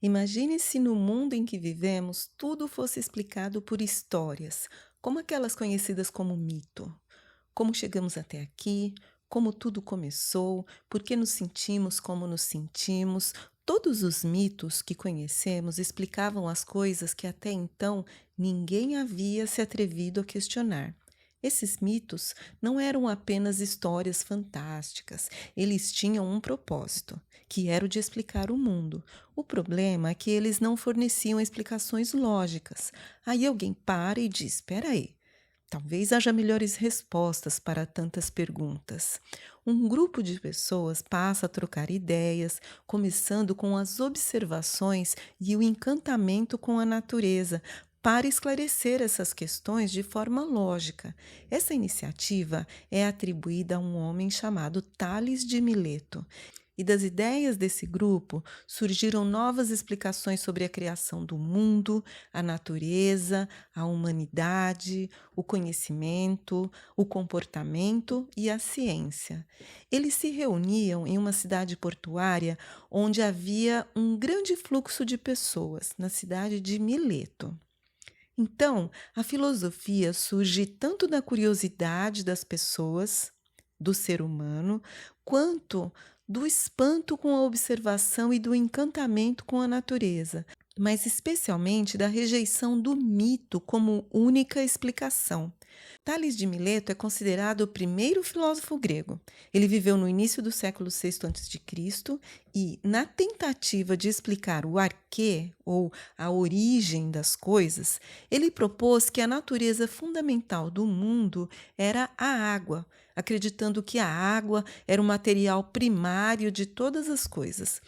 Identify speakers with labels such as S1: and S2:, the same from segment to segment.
S1: Imagine se no mundo em que vivemos tudo fosse explicado por histórias, como aquelas conhecidas como mito. Como chegamos até aqui, como tudo começou, por que nos sentimos como nos sentimos. Todos os mitos que conhecemos explicavam as coisas que até então ninguém havia se atrevido a questionar. Esses mitos não eram apenas histórias fantásticas, eles tinham um propósito, que era o de explicar o mundo. O problema é que eles não forneciam explicações lógicas. Aí alguém para e diz: espera aí. Talvez haja melhores respostas para tantas perguntas. Um grupo de pessoas passa a trocar ideias, começando com as observações e o encantamento com a natureza, para esclarecer essas questões de forma lógica. Essa iniciativa é atribuída a um homem chamado Tales de Mileto. E das ideias desse grupo surgiram novas explicações sobre a criação do mundo, a natureza, a humanidade, o conhecimento, o comportamento e a ciência. Eles se reuniam em uma cidade portuária onde havia um grande fluxo de pessoas, na cidade de Mileto. Então, a filosofia surge tanto da curiosidade das pessoas, do ser humano, quanto do espanto com a observação e do encantamento com a natureza, mas especialmente da rejeição do mito como única explicação. Tales de Mileto é considerado o primeiro filósofo grego. Ele viveu no início do século VI a.C. e, na tentativa de explicar o arquê, ou a origem das coisas, ele propôs que a natureza fundamental do mundo era a água, acreditando que a água era o material primário de todas as coisas.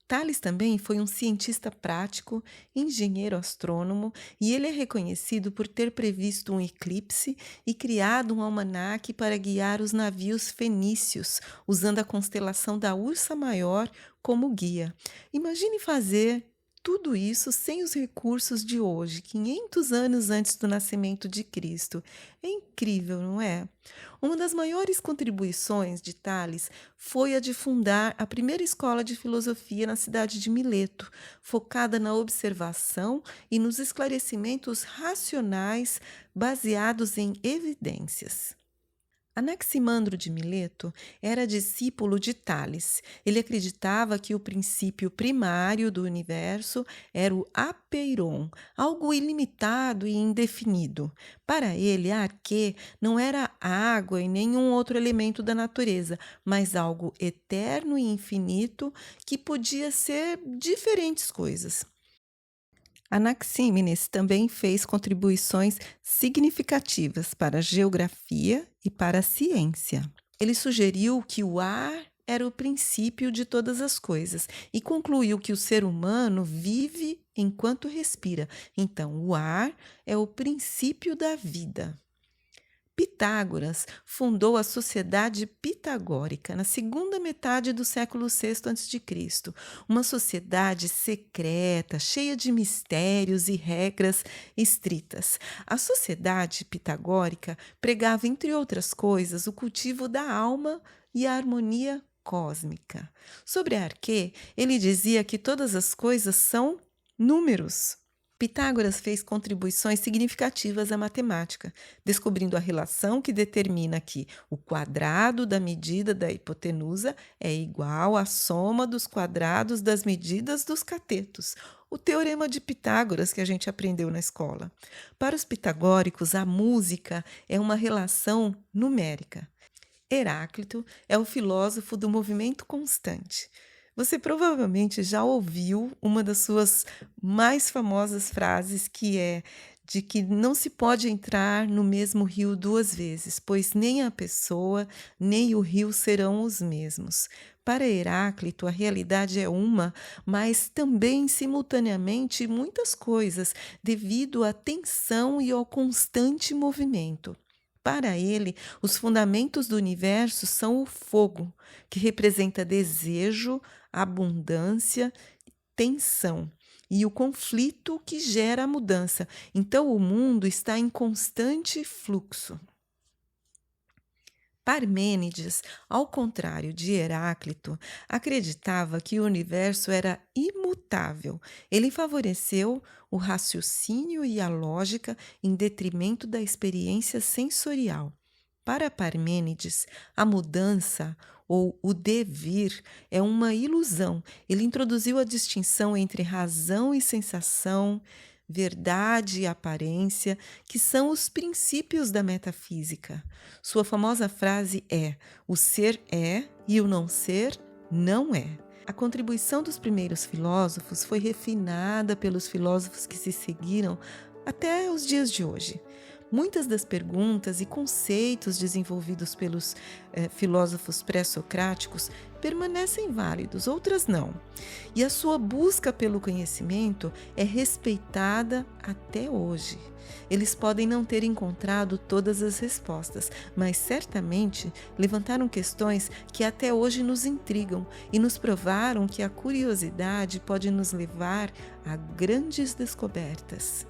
S1: Tales também foi um cientista prático, engenheiro astrônomo, e ele é reconhecido por ter previsto um eclipse e criado um almanaque para guiar os navios fenícios, usando a constelação da Ursa Maior como guia. Imagine fazer tudo isso sem os recursos de hoje, 500 anos antes do nascimento de Cristo. É incrível, não é? Uma das maiores contribuições de Tales foi a de fundar a primeira escola de filosofia na cidade de Mileto, focada na observação e nos esclarecimentos racionais baseados em evidências. Anaximandro de Mileto era discípulo de Tales. Ele acreditava que o princípio primário do universo era o apeiron, algo ilimitado e indefinido. Para ele, a arquê não era água e nenhum outro elemento da natureza, mas algo eterno e infinito que podia ser diferentes coisas. Anaxímenes também fez contribuições significativas para a geografia e para a ciência. Ele sugeriu que o ar era o princípio de todas as coisas e concluiu que o ser humano vive enquanto respira. Então, o ar é o princípio da vida. Pitágoras fundou a Sociedade Pitagórica na segunda metade do século VI a.C., uma sociedade secreta, cheia de mistérios e regras estritas. A Sociedade Pitagórica pregava, entre outras coisas, o cultivo da alma e a harmonia cósmica. Sobre a arquê, ele dizia que todas as coisas são números. Pitágoras fez contribuições significativas à matemática, descobrindo a relação que determina que o quadrado da medida da hipotenusa é igual à soma dos quadrados das medidas dos catetos, o teorema de Pitágoras que a gente aprendeu na escola. Para os pitagóricos, a música é uma relação numérica. Heráclito é o filósofo do movimento constante. Você provavelmente já ouviu uma das suas mais famosas frases, que é de que não se pode entrar no mesmo rio duas vezes, pois nem a pessoa nem o rio serão os mesmos. Para Heráclito, a realidade é uma, mas também simultaneamente muitas coisas, devido à tensão e ao constante movimento. Para ele, os fundamentos do universo são o fogo, que representa desejo, abundância, tensão, e o conflito que gera a mudança. Então, o mundo está em constante fluxo. Parmênides, ao contrário de Heráclito, acreditava que o universo era imutável. Ele favoreceu o raciocínio e a lógica em detrimento da experiência sensorial. Para Parmênides, a mudança ou o devir é uma ilusão. Ele introduziu a distinção entre razão e sensação, verdade e aparência, que são os princípios da metafísica. Sua famosa frase é: o ser é e o não ser não é. A contribuição dos primeiros filósofos foi refinada pelos filósofos que se seguiram até os dias de hoje. Muitas das perguntas e conceitos desenvolvidos pelos filósofos pré-socráticos permanecem válidos, outras não. E a sua busca pelo conhecimento é respeitada até hoje. Eles podem não ter encontrado todas as respostas, mas certamente levantaram questões que até hoje nos intrigam e nos provaram que a curiosidade pode nos levar a grandes descobertas.